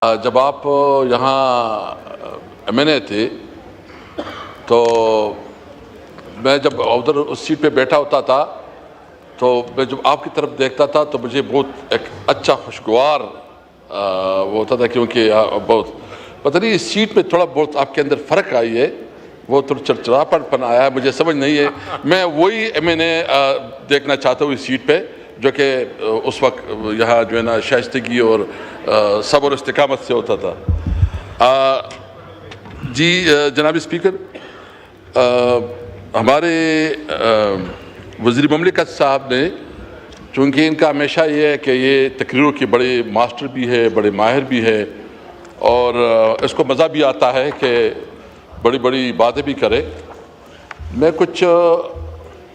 جب آپ یہاں MNA تھے تو میں جب ادھر اس سیٹ پہ بیٹھا ہوتا تھا تو میں جب آپ کی طرف دیکھتا تھا تو مجھے بہت ایک اچھا خوشگوار وہ ہوتا تھا، کیونکہ بہت پتہ نہیں اس سیٹ پہ تھوڑا بہت آپ کے اندر فرق آئی ہے، وہ تھوڑا چڑچڑاپن آیا ہے، مجھے سمجھ نہیں ہے۔ میں وہی MNA دیکھنا چاہتا ہوں اس سیٹ پہ جو کہ اس وقت یہاں جو ہے نا شائستگی اور صبر و استقامت سے ہوتا تھا۔ جی جناب اسپیکر، ہمارے وزیر مملکت صاحب نے، چونکہ ان کا ہمیشہ یہ ہے کہ یہ تقریروں کے بڑے ماسٹر بھی ہے، بڑے ماہر بھی ہے، اور اس کو مزہ بھی آتا ہے کہ بڑی بڑی باتیں بھی کرے۔ میں کچھ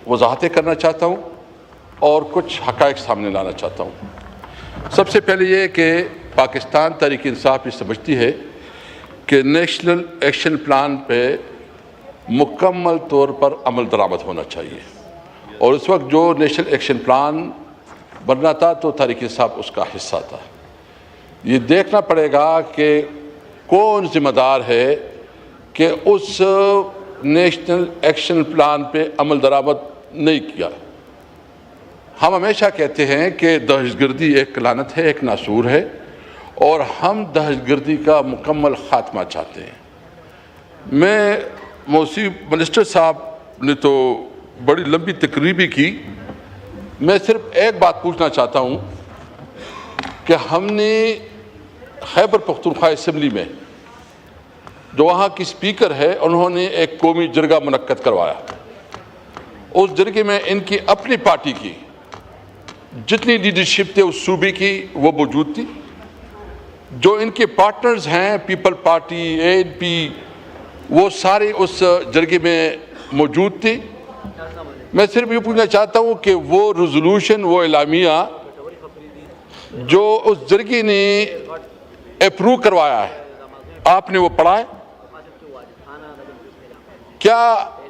وضاحتیں کرنا چاہتا ہوں اور کچھ حقائق سامنے لانا چاہتا ہوں۔ سب سے پہلے یہ کہ پاکستان تحریک انصاف یہ سمجھتی ہے کہ نیشنل ایکشن پلان پہ مکمل طور پر عمل درآمد ہونا چاہیے، اور اس وقت جو نیشنل ایکشن پلان بننا تھا تو تحریک انصاف اس کا حصہ تھا۔ یہ دیکھنا پڑے گا کہ کون ذمہ دار ہے کہ اس نیشنل ایکشن پلان پہ عمل درآمد نہیں کیا۔ ہم ہمیشہ کہتے ہیں کہ دہشت گردی ایک لعنت ہے، ایک ناسور ہے، اور ہم دہشت گردی کا مکمل خاتمہ چاہتے ہیں۔ میں موصوف منسٹر صاحب نے تو بڑی لمبی تقریر بھی کی، میں صرف ایک بات پوچھنا چاہتا ہوں کہ ہم نے خیبر پختونخوا اسمبلی میں جو وہاں کی اسپیکر ہے انہوں نے ایک قومی جرگہ منعقد کروایا۔ اس جرگے میں ان کی اپنی پارٹی کی جتنی لیڈرشپ تھے اس صوبے کی وہ موجود تھی، جو ان کے پارٹنرز ہیں پیپل پارٹی، ANP، وہ سارے اس جرگے میں موجود تھے۔ میں صرف یہ پوچھنا چاہتا ہوں کہ وہ ریزولوشن، وہ اعلامیہ جو اس جرگے نے اپروو کروایا ہے، آپ نے وہ پڑھا ہے؟ کیا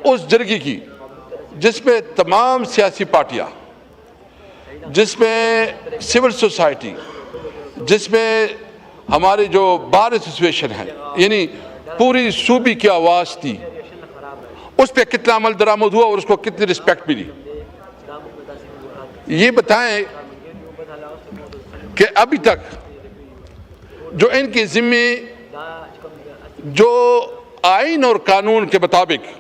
اس جرگے کی جس میں تمام سیاسی پارٹیاں، جس میں سول سوسائٹی، جس میں ہمارے جو بار ایسوسیشن ہیں، یعنی پوری صوبے کی آواز تھی، اس پہ کتنا عمل درآمد ہوا اور اس کو کتنی رسپیکٹ ملی؟ یہ بتائیں کہ ابھی تک جو ان کے ذمے جو آئین اور قانون کے مطابق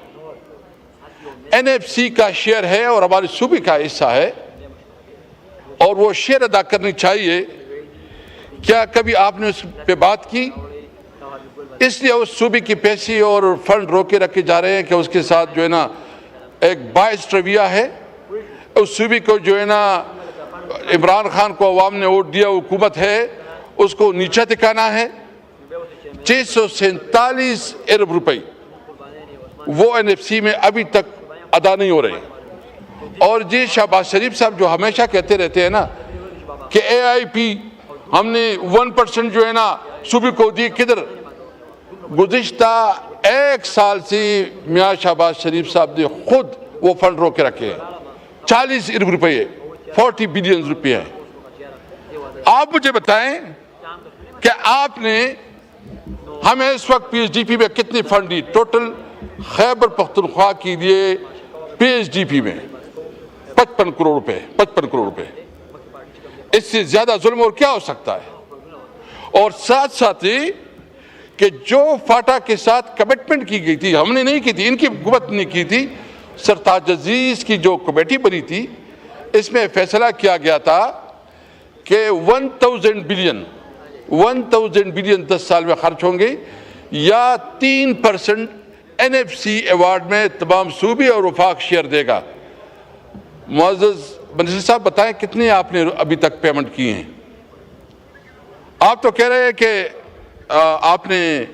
NFC کا شیئر ہے اور ہمارے صوبے کا حصہ ہے اور وہ شیئر ادا کرنی چاہیے، کیا کبھی آپ نے اس پہ بات کی؟ اس لیے اس صوبے کی پیسے اور فنڈ روکے رکھے جا رہے ہیں کہ اس کے ساتھ جو ہے نا ایک باعث رویہ ہے۔ اس صوبے کو جو ہے نا عمران خان کو عوام نے ووٹ دیا، حکومت ہے، اس کو نیچا دکھانا ہے۔ 647 ارب روپے وہ NFC میں ابھی تک ادا نہیں ہو رہے ہیں۔ اور جی شہباز شریف صاحب جو ہمیشہ کہتے رہتے ہیں نا کہ AIP ہم نے 1% جو ہے نا صوبے کو دی، کدھر؟ گزشتہ 1 سال سے میاں شہباز شریف صاحب نے خود وہ فنڈ روکے رکھے ہیں۔ 40 ارب روپے، 40 بلین روپے ہیں۔ آپ مجھے بتائیں کہ آپ نے ہمیں اس وقت PSDP میں کتنی فنڈ دی؟ ٹوٹل خیبر پختونخوا کے لیے PSDP میں 55 کروڑ روپے، 55 کروڑ روپے۔ اس سے زیادہ ظلم اور کیا ہو سکتا ہے؟ اور ساتھ ساتھ ہی کہ جو فاٹا کے ساتھ کمٹمنٹ کی گئی تھی، ہم نے نہیں کی تھی، ان کی حکومت نے کی تھی، سرتاج عزیز کی جو کمیٹی بنی تھی، اس میں فیصلہ کیا گیا تھا کہ 1000 بلین 10 سال میں خرچ ہوں گے، یا 3% NFC ایوارڈ میں تمام صوبے اور وفاق شیئر دے گا۔ معزز منسٹر صاحب بتائیں کتنے آپ نے ابھی تک پیمنٹ کی ہیں؟ آپ تو کہہ رہے ہیں کہ آپ نے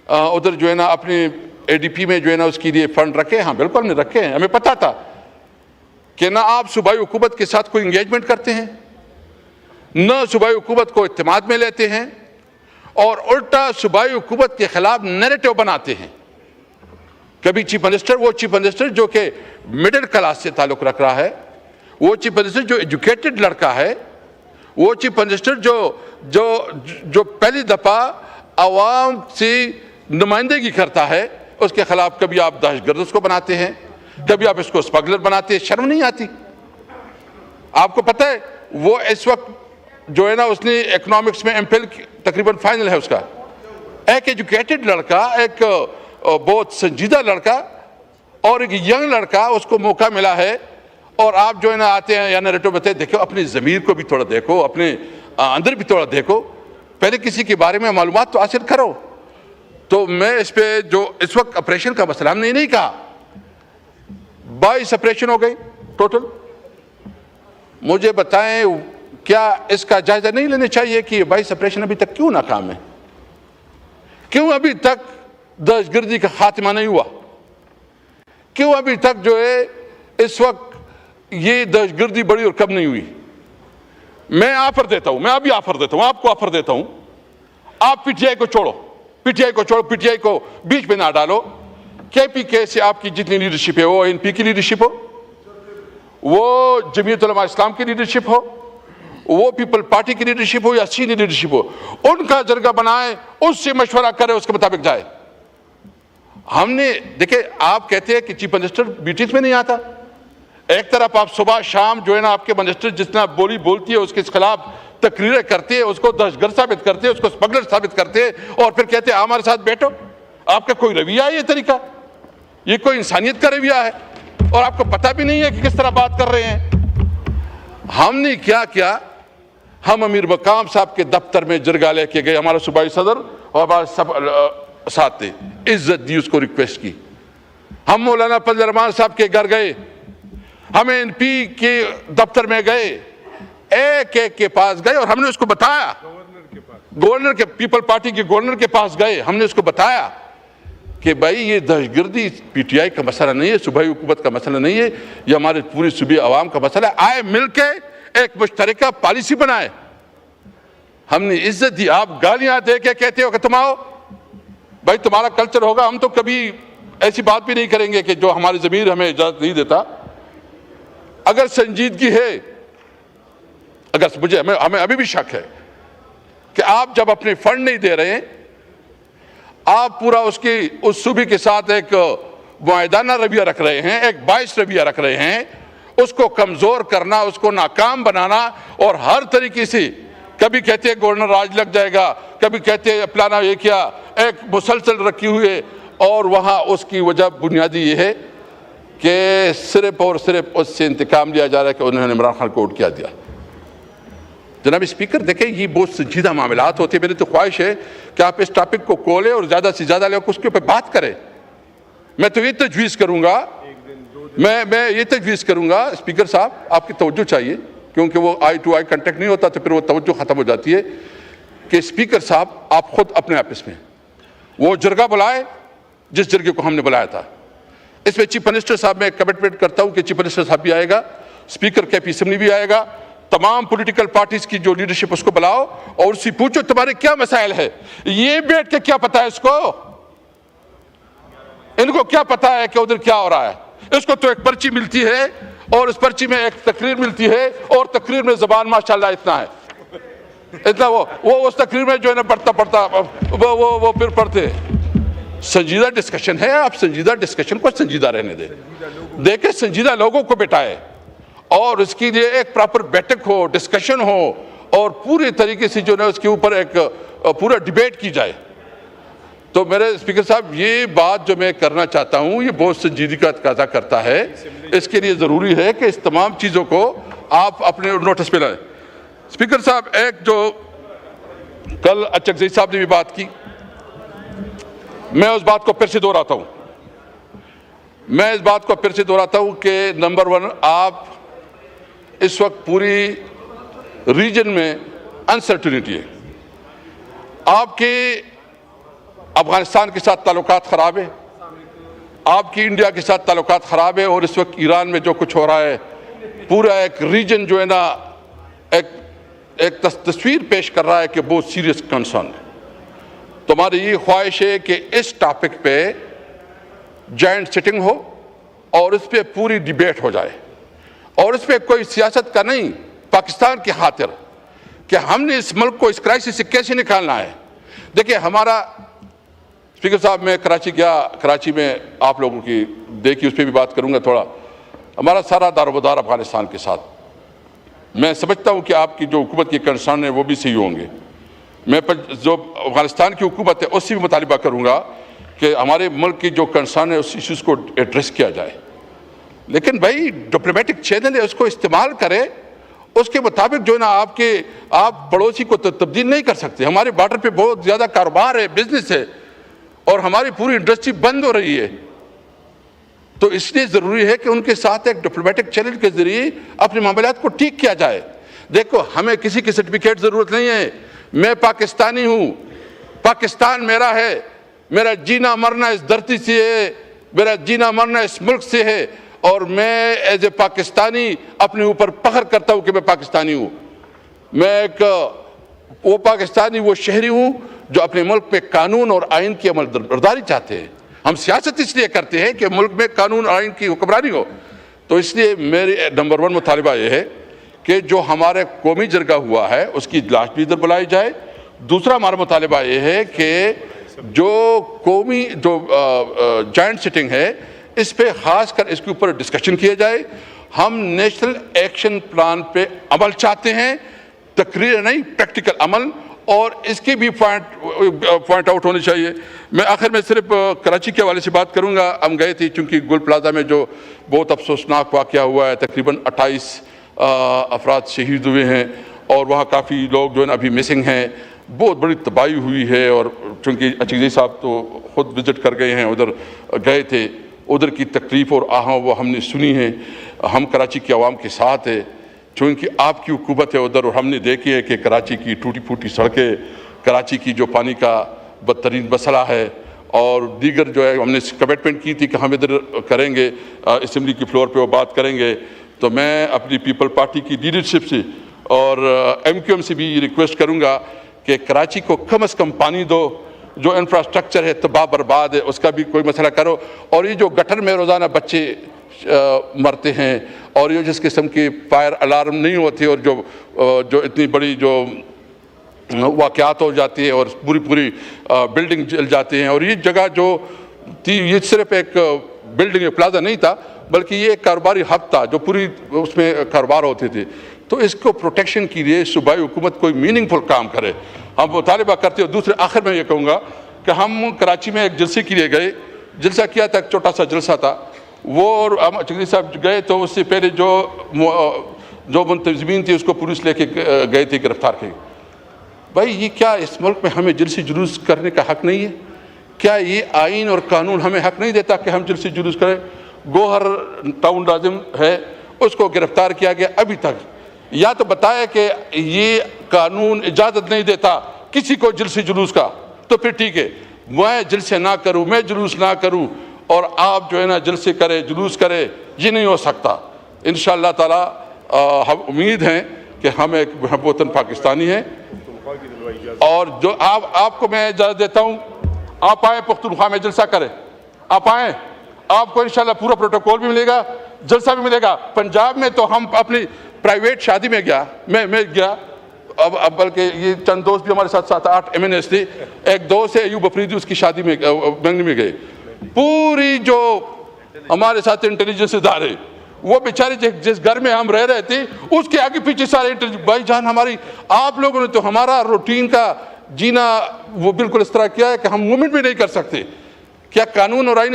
ادھر جو ہے نا اپنے ADP میں جو ہے نا اس کے لیے فنڈ رکھے۔ ہاں بالکل ہم نے رکھے ہیں، ہمیں پتا تھا کہ نہ آپ صوبائی حکومت کے ساتھ کوئی انگیجمنٹ کرتے ہیں، نہ صوبائی حکومت کو اعتماد میں لیتے ہیں، اور الٹا صوبائی حکومت کے خلاف نیریٹو بناتے ہیں۔ کبھی چیف منسٹر، وہ چیف منسٹر جو کہ مڈل کلاس سے تعلق رکھ رہا ہے، وہ چیف منسٹر جو ایجوکیٹڈ لڑکا ہے، وہ چیف منسٹر جو پہلی دفعہ عوام سے نمائندگی کرتا ہے، اس کے خلاف کبھی آپ دہشت گرد اس کو بناتے ہیں، کبھی آپ اس کو اسمگلر بناتے ہیں. شرم نہیں آتی؟ آپ کو پتہ ہے وہ اس وقت جو ہے نا اس نے اکنامکس میں ایم فل تقریباً فائنل ہے اس کا. ایک ایجوکیٹڈ لڑکا، ایک بہت سنجیدہ لڑکا اور ایک ینگ لڑکا، اس کو موقع ملا ہے، اور آپ جو ہے نا آتے ہیں یا نیریٹو بتائے دیکھو اپنی ضمیر کو بھی تھوڑا دیکھو، اپنے اندر بھی تھوڑا دیکھو، پہلے کسی کے بارے میں معلومات تو حاصل کرو. تو میں اس پہ جو اس وقت آپریشن کا مسئلہ ہم نے نہیں کہا، 22 آپریشن ہو گئی ٹوٹل. مجھے بتائیں کیا اس کا جائزہ نہیں لینا چاہیے کہ 22 آپریشن ابھی تک کیوں ناکام ہے؟ کیوں ابھی تک دہشت گردی کا خاتمہ نہیں ہوا؟ کیوں ابھی تک جو ہے اس وقت یہ دہشت گردی بڑی اور کم نہیں ہوئی؟ میں آفر دیتا ہوں، میں ابھی آفر دیتا ہوں، آپ کو آفر دیتا ہوں، آپ پی ٹی آئی کو چھوڑو، پی ٹی آئی کو بیچ میں نہ ڈالو. کے پی کے سے آپ کی جتنی لیڈرشپ ہے، وہ این پی کی لیڈرشپ ہو، وہ جمعیت علماء اسلام کی لیڈرشپ ہو، وہ پیپل پارٹی کی لیڈرشپ ہو یا سینئر لیڈرشپ ہو، ان کا جرگہ بنائے، اس سے مشورہ کرے، اس کے مطابق جائے. ہم نے دیکھیں، آپ کہتے ہیں کہ چیف منسٹر میٹنگز میں نہیں آتا. ایک طرف آپ صبح شام جو ہے نا آپ کے منسٹر جتنا بولتی ہے اس کے خلاف تقریریں کرتے ہیں، اس کو دہشت گرد ثابت کرتے ہیں، اس کو اسمگلر ثابت کرتے ہیں، اور پھر کہتے ہیں ہمارے ساتھ بیٹھو. آپ کا کوئی رویہ ہے؟ یہ طریقہ، یہ کوئی انسانیت کا رویہ ہے؟ اور آپ کو پتہ بھی نہیں ہے کہ کس طرح بات کر رہے ہیں. ہم نے کیا کیا؟ ہم امیر مقام صاحب کے دفتر میں جرگہ لے کے گئے، ہمارا صوبائی صدر اور ہمارے سب ساتھ تھے، عزت دی، اس کو ریکویسٹ کی. ہم مولانا فضل الرحمان صاحب کے گھر گئے، ہم این پی کے دفتر میں گئے، ایک کے پاس گئے اور ہم نے اس کو بتایا، گورنر کے پیپل پارٹی کے گورنر کے پاس گئے، ہم نے اس کو بتایا کہ بھائی یہ دہشت گردی پی ٹی آئی کا مسئلہ نہیں ہے، صوبائی حکومت کا مسئلہ نہیں ہے، یہ ہمارے پوری صوبائی عوام کا مسئلہ ہے. آئے مل کے ایک مشترکہ پالیسی بنائے. ہم نے عزت دی. آپ گالیاں دے کے کہتے ہو کہ تم آؤ، بھائی تمہارا کلچر ہوگا، ہم تو کبھی ایسی بات بھی نہیں کریں گے کہ جو ہماری ضمیر ہمیں اجازت نہیں دیتا. اگر سنجیدگی ہے، اگر مجھے ہمیں ابھی بھی شک ہے کہ آپ جب اپنے فنڈ نہیں دے رہے ہیں، آپ پورا اس صوبے کے ساتھ ایک معاہدانہ رویہ رکھ رہے ہیں، ایک باعث رویہ رکھ رہے ہیں، اس کو کمزور کرنا، اس کو ناکام بنانا، اور ہر طریقے سے کبھی کہتے ہیں گورنر راج لگ جائے گا، کبھی کہتے ہیں پلانا یہ کیا، ایک مسلسل رکھی ہوئی ہے. اور وہاں اس کی وجہ بنیادی یہ ہے کہ صرف اور صرف اس سے انتقام لیا جا رہا ہے کہ انہوں نے عمران خان کو ووٹ کیا دیا. جناب اسپیکر دیکھیں، یہ بہت سنجیدہ معاملات ہوتے ہیں. میری تو خواہش ہے کہ آپ اس ٹاپک کو کھولیں اور زیادہ سے زیادہ لوگ اس کے اوپر بات کریں. میں تو یہ تجویز کروں گا، میں یہ تجویز کروں گا اسپیکر صاحب، آپ کی توجہ چاہیے، کیونکہ وہ آئی ٹو آئی کنٹیکٹ نہیں ہوتا تو پھر وہ توجہ ختم ہو جاتی ہے، کہ اسپیکر صاحب آپ خود اپنے آفس میں وہ جرگہ بلائے جس جرگے کو ہم نے بلایا تھا. اس میں چیف منسٹر صاحب میں کمٹمنٹ کرتا ہوں کہ چیف منسٹر صاحب بھی آئے گا، اسپیکر کے پی اسمبلی بھی آئے گا، تمام پولیٹیکل پارٹیز کی جو لیڈرشپ اس کو بلاؤ اور اس سے پوچھو تمہارے کیا مسائل ہے. یہ بیٹھ کے کیا پتا ہے اس کو؟ ان کو کیا پتا ہے کہ ادھر کیا ہو رہا ہے؟ اس کو تو ایک پرچی ملتی ہے اور اس پرچی میں ایک تقریر ملتی ہے، اور تقریر میں زبان ماشاءاللہ اتنا ہے، اتنا وہ اس تقریر میں جو ہے نا پڑھتا وہ پھر پڑھتے. سنجیدہ ڈسکشن ہے، آپ سنجیدہ ڈسکشن کو سنجیدہ رہنے دیں، دیکھیں سنجیدہ لوگوں کو بٹھائے اور اس کے لیے ایک پراپر بیٹھک ہو، ڈسکشن ہو، اور پورے طریقے سے جو ہے اس کے اوپر ایک پورا ڈیبیٹ کی جائے. تو میرے اسپیکر صاحب یہ بات جو میں کرنا چاہتا ہوں یہ بہت سنجیدگی کا تقاضا کرتا ہے. اس کے لیے ضروری ہے کہ اس تمام چیزوں کو آپ اپنے نوٹس پہ لائیں. اسپیکر صاحب ایک جو کل اچکزئی صاحب نے بھی بات کی، میں اس بات کو پھر سے دہراتا ہوں کہ نمبر 1 آپ اس وقت پوری ریجن میں انسرٹنٹی ہے. آپ کے افغانستان کے ساتھ تعلقات خراب ہیں، آپ کی انڈیا کے ساتھ تعلقات خراب ہیں، اور اس وقت ایران میں جو کچھ ہو رہا ہے پورا ایک ریجن جو ہے نا ایک تصویر پیش کر رہا ہے کہ بہت سیریس کنسرن ہے. تمہاری یہ خواہش ہے کہ اس ٹاپک پہ جوائنٹ سیٹنگ ہو اور اس پہ پوری ڈیبیٹ ہو جائے، اور اس پہ کوئی سیاست کا نہیں، پاکستان کی خاطر کہ ہم نے اس ملک کو اس کرائسس سے کیسے نکالنا ہے. دیکھیں ہمارا اسپیکر صاحب میں کراچی گیا, کراچی میں آپ لوگوں کی دیکھی, اس پہ بھی بات کروں گا تھوڑا. ہمارا سارا دار و مدار افغانستان کے ساتھ. میں سمجھتا ہوں کہ آپ کی جو حکومت کے کنسرن ہیں وہ بھی صحیح ہوں گے. میں جو افغانستان کی حکومت ہے اس سے بھی مطالبہ کروں گا کہ ہمارے ملک کی جو کنسرن ہے اس ایشوز کو ایڈریس کیا جائے. لیکن بھائی ڈپلومیٹک چینل ہے, اس کو استعمال کرے, اس کے مطابق جو ہے نا آپ پڑوسی کو تبدیل نہیں کر سکتے. ہمارے بارڈر پہ بہت زیادہ کاروبار ہے, بزنس ہے, اور ہماری پوری انڈسٹری بند ہو رہی ہے. تو اس لیے ضروری ہے کہ ان کے ساتھ ایک ڈپلومیٹک چینل کے ذریعے اپنے معاملات کو ٹھیک کیا جائے. دیکھو ہمیں کسی کی سرٹیفکیٹ ضرورت نہیں ہے. میں پاکستانی ہوں, پاکستان میرا ہے, میرا جینا مرنا اس دھرتی سے ہے, میرا جینا مرنا اس ملک سے ہے, اور میں ایز اے پاکستانی اپنے اوپر فخر کرتا ہوں کہ میں پاکستانی ہوں. میں ایک وہ پاکستانی, وہ شہری ہوں جو اپنے ملک میں قانون اور آئین کی عمل برداری چاہتے ہیں. ہم سیاست اس لیے کرتے ہیں کہ ملک میں قانون اور آئین کی حکمرانی ہو. تو اس لیے میری نمبر 1 مطالبہ یہ ہے کہ جو ہمارے قومی جرگہ ہوا ہے اس کی اجلاس بھی ادھر بلائی جائے. دوسرا ہمارا مطالبہ یہ ہے کہ جو قومی جو جوائنٹ سٹنگ ہے اس پہ خاص کر اس کے اوپر ڈسکشن کیا جائے. ہم نیشنل ایکشن پلان پہ عمل چاہتے ہیں, تقریر نہیں, پریکٹیکل عمل, اور اس کی بھی پوائنٹ آؤٹ ہونی چاہیے. میں آخر میں صرف کراچی کے حوالے سے بات کروں گا. ہم گئے تھے چونکہ گل پلازا میں جو بہت افسوسناک واقعہ ہوا ہے, تقریباً 28 افراد شہید ہوئے ہیں, اور وہاں کافی لوگ جو ہے نا ابھی مسنگ ہیں. بہت بڑی تباہی ہوئی ہے, اور چونکہ اچیزی صاحب تو خود وزٹ کر گئے ہیں, ادھر گئے تھے, ادھر کی تکلیف اور آہاں وہ ہم نے سنی ہے. ہم کراچی کی عوام کے ساتھ ہے, چونکہ آپ کی حکومت ہے ادھر, اور ہم نے دیکھی ہے کہ کراچی کی ٹوٹی پھوٹی سڑکیں, کراچی کی جو پانی کا بدترین مسئلہ ہے, اور دیگر جو ہے ہم نے کمٹمنٹ کی تھی کہ ہم ادھر کریں گے, اسمبلی کی فلور پہ وہ بات کریں گے. تو میں اپنی پیپل پارٹی کی لیڈرشپ سے اور ایم کیو ایم سے بھی ریکویسٹ کروں گا کہ کراچی کو کم از کم پانی دو. جو انفراسٹرکچر ہے تباہ برباد ہے اس کا بھی کوئی مسئلہ کرو. اور یہ جو گٹر میں روزانہ بچے مرتے ہیں, اور یہ جس قسم کی فائر الارم نہیں ہوتی, اور جو اتنی بڑی جو واقعات ہو جاتی ہے اور پوری بلڈنگ جل جاتی ہیں. اور یہ جگہ جو تھی یہ صرف ایک بلڈنگ پلازا نہیں تھا, بلکہ یہ ایک کاروباری ہب تھا جو پوری اس میں کاروبار ہوتے تھے. تو اس کو پروٹیکشن کے لیے صوبائی حکومت کوئی میننگ فل کام کرے. ہم مطالبہ کرتے ہیں. دوسرے آخر میں یہ کہوں گا کہ ہم کراچی میں ایک جلسے کے لیے گئے, جلسہ کیا تھا, ایک چھوٹا سا جلسہ تھا وہ, اور ہم چودھری صاحب گئے تو اس سے پہلے جو منتظمین تھے اس کو پولیس لے کے گئے تھے گرفتار کے. بھائی یہ کیا اس ملک میں ہمیں جلسے جلوس کرنے کا حق نہیں ہے؟ کیا یہ آئین اور قانون ہمیں حق نہیں دیتا کہ ہم جلسے جلوس کریں؟ گوہر ٹاؤن ناظم ہے, اس کو گرفتار کیا گیا, ابھی تک یا تو بتایا کہ یہ قانون اجازت نہیں دیتا کسی کو جلسے جلوس کا, تو پھر ٹھیک ہے میں جلسے نہ کروں, میں جلوس نہ کروں, اور آپ جو ہے نا جلسے کرے جلوس کرے. یہ نہیں ہو سکتا. انشاءاللہ تعالی ہم امید ہیں کہ ہم ایک محب وطن پاکستانی ہیں, اور جو آپ کو میں اجازت دیتا ہوں, آپ آئیں پختونخوا میں جلسہ کریں, آپ آئیں, آپ کو انشاءاللہ پورا پروٹوکول بھی ملے گا, جلسہ بھی ملے گا. پنجاب میں تو ہم اپنی پرائیویٹ شادی میں میں گیا, اب بلکہ یہ چند دوست بھی ہمارے ساتھ 7-8 ایم این ایس تھے. ایک دوست ہے ایوب افریدی, اس کی شادی میں بنگلی میں گئے. پوری جو ہمارے ساتھ انٹیلیجنس ادارے, وہ بیچارے جس گھر میں ہم رہ رہے تھے اس کے آگے پیچھے سارے بھائی جان ہماری, آپ لوگوں نے تو ہمارا روٹین کا جینا وہ بالکل اس طرح کیا ہے کہ ہم مومنٹ بھی نہیں کر سکتے. کیا قانون اور آئین